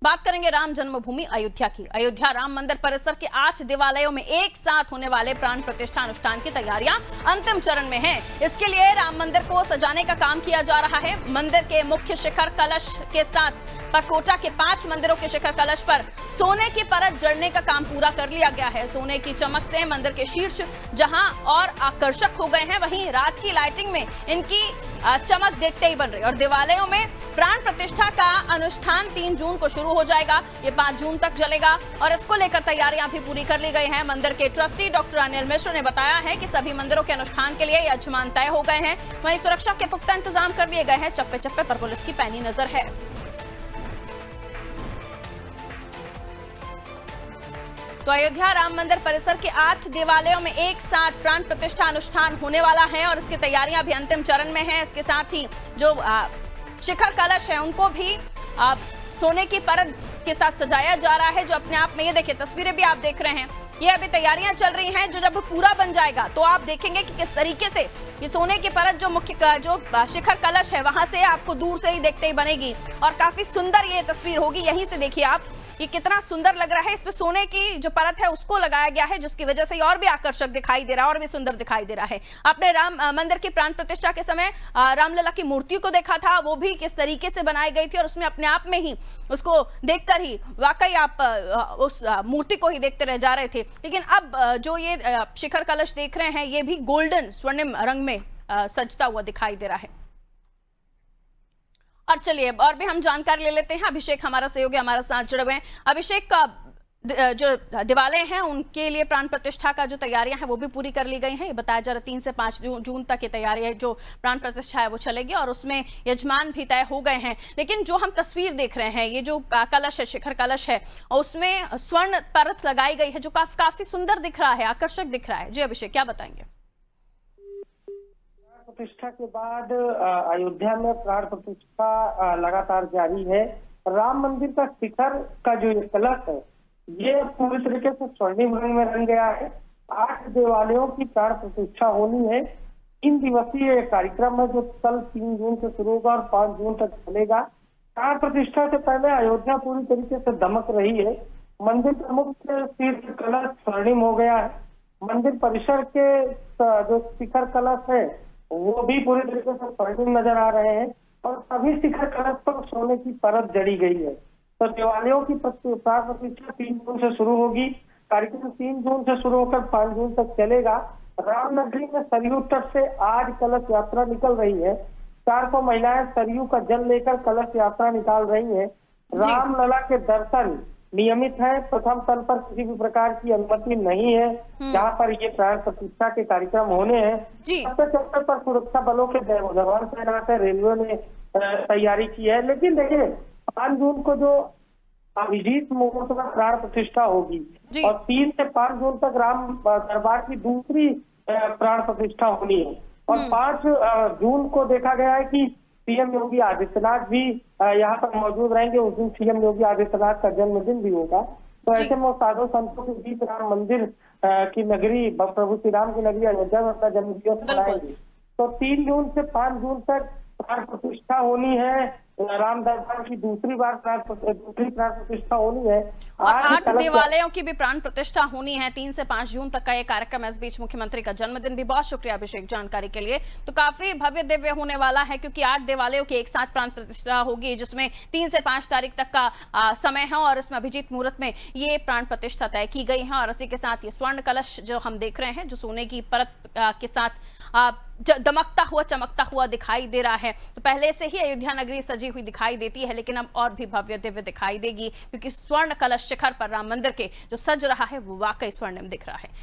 बात करेंगे राम जन्मभूमि अयोध्या की। अयोध्या राम मंदिर परिसर के 8 देवालयों में एक साथ होने वाले प्राण प्रतिष्ठा अनुष्ठान की तैयारियां अंतिम चरण में हैं। इसके लिए राम मंदिर को सजाने का काम किया जा रहा है। मंदिर के मुख्य शिखर कलश के साथ परकोटा के 5 मंदिरों के शिखर कलश पर सोने की परत जड़ने का काम पूरा कर लिया गया है। सोने की चमक से मंदिर के शीर्ष जहां और आकर्षक हो गए हैं, वहीं रात की लाइटिंग में इनकी चमक देखते ही बन रही है। और देवालयों में प्राण प्रतिष्ठा का अनुष्ठान 3 जून को शुरू हो जाएगा। ये 5 जून तक चलेगा और इसको लेकर तैयारियां भी पूरी कर ली गई हैं। मंदिर के ट्रस्टी डॉक्टर अनिल मिश्र ने बताया है कि सभी मंदिरों के अनुष्ठान के लिए यजमान तय हो गए हैं। वहीं सुरक्षा के पुख्ता इंतजाम कर दिए गए हैं। चप्पे चप्पे पर पुलिस की पैनी नजर है। तो अयोध्या राम मंदिर परिसर के 8 देवालयों में एक साथ प्राण प्रतिष्ठा अनुष्ठान होने वाला है और इसकी तैयारियां भी अंतिम चरण में हैं। इसके साथ ही जो शिखर कलश है उनको भी सोने की परत के साथ सजाया जा रहा है, जो अपने आप में, ये देखिए तस्वीरें भी आप देख रहे हैं, ये अभी तैयारियां चल रही हैं। जो जब पूरा बन जाएगा तो आप देखेंगे कि किस तरीके से ये सोने की परत जो मुख्य जो शिखर कलश है वहां से आपको दूर से ही देखते ही बनेगी और काफी सुंदर ये तस्वीर होगी। यहीं से देखिए आप, ये कितना सुंदर लग रहा है। इस पे सोने की जो परत है उसको लगाया गया है, जिसकी वजह से और भी आकर्षक दिखाई दे रहा है और भी सुंदर दिखाई दे रहा है। आपने राम मंदिर की प्राण प्रतिष्ठा के समय रामलला की मूर्ति को देखा था, वो भी किस तरीके से बनाई गई थी और उसमें अपने आप में ही उसको देखकर ही वाकई आप उस मूर्ति को ही देखते रह जा रहे थे। लेकिन अब जो ये शिखर कलश देख रहे हैं, ये भी गोल्डन स्वर्णिम रंग में सजता हुआ दिखाई दे रहा है। और चलिए और भी हम जानकारी ले लेते हैं। अभिषेक हमारा सहयोगी हमारे साथ जुड़े हुए हैं। अभिषेक, का जो देवालय हैं उनके लिए प्राण प्रतिष्ठा का जो तैयारियां हैं वो भी पूरी कर ली गई हैं। ये बताया जा रहा है 3 से 5 जून तक ये तैयारी है, जो प्राण प्रतिष्ठा है वो चलेगी और उसमें यजमान भी तय हो गए हैं। लेकिन जो हम तस्वीर देख रहे हैं, ये जो कलश है, शिखर कलश है, और उसमें स्वर्ण परत लगाई गई है जो काफी सुंदर दिख रहा है, आकर्षक दिख रहा है। जी अभिषेक, क्या बताएंगे? प्रतिष्ठा के बाद अयोध्या में प्राण प्रतिष्ठा लगातार जारी है। राम मंदिर का शिखर का जो ये कलश है, ये पूरी तरीके से स्वर्णिम रंग में रंग गया है। 8 देवालयों की प्राण प्रतिष्ठा होनी है। 3 दिवसीय कार्यक्रम है जो कल 3 जून से शुरू होगा और 5 जून तक चलेगा। प्राण प्रतिष्ठा से पहले अयोध्या पूरी तरीके से दमक रही है। मंदिर प्रमुख शीर्ष कलश स्वर्णिम हो गया है। मंदिर परिसर के जो शिखर कलश है वो भी पूरी तरीके से स्वर्णिम नजर आ रहे हैं और सभी शिखर कलश पर सोने की परत जड़ी गई है। तो देवालयों की प्राण प्रतिष्ठा 3 जून से शुरू होगी। कार्यक्रम 3 जून से शुरू होकर 5 जून तक चलेगा। रामनगरी में सरयू तट से आज कलश यात्रा निकल रही है। 400 महिलाएं सरयू का जल लेकर कलश यात्रा निकाल रही है। रामलला के दर्शन नियमित है। प्रथम तल पर किसी भी प्रकार की अनुमति नहीं है जहां पर ये प्राण प्रतिष्ठा के कार्यक्रम होने हैं। सबसे चौथे पर सुरक्षा बलों के जवान तैनात है। रेलवे ने तैयारी की है। लेकिन देखिए 5 जून को जो अभिजीत मुहूर्त में प्राण प्रतिष्ठा होगी और 3 से 5 जून तक राम दरबार की दूसरी प्राण प्रतिष्ठा होनी है। और 5 जून को देखा गया है कि सीएम योगी आदित्यनाथ भी यहाँ पर मौजूद रहेंगे। उस दिन सीएम योगी आदित्यनाथ का जन्मदिन भी होगा। तो ऐसे में साधु संतों के बीच राम मंदिर की नगरी, प्रभु श्री राम की नगरी अयोध्या में अपना जन्मदिवस मनाएंगे। तो 3 जून से 5 जून तक प्राण प्रतिष्ठा होनी है। राम दरबार की दूसरी प्राण प्रतिष्ठा होनी है और 8 देवालयों की भी प्राण प्रतिष्ठा होनी है। 3 से 5 जून तक का ये कार्यक्रम है। इस बीच मुख्यमंत्री का जन्मदिन भी। बहुत शुक्रिया अभिषेक जानकारी के लिए। तो काफी भव्य दिव्य होने वाला है क्योंकि 8 देवालयों की एक साथ प्राण प्रतिष्ठा होगी, जिसमें 3 से 5 तारीख तक का समय है और इसमें अभिजीत मुहूर्त में ये प्राण प्रतिष्ठा तय की गई है। और इसी के साथ ये स्वर्ण कलश जो हम देख रहे हैं, जो सोने की परत के साथ दमकता हुआ चमकता हुआ दिखाई दे रहा है। तो पहले से ही अयोध्या नगरी सजी हुई दिखाई देती है, लेकिन अब और भी भव्य दिव्य दिखाई देगी क्योंकि स्वर्ण कलश शिखर पर राम मंदिर के जो सज रहा है वो वाकई स्वर्णिम दिख रहा है।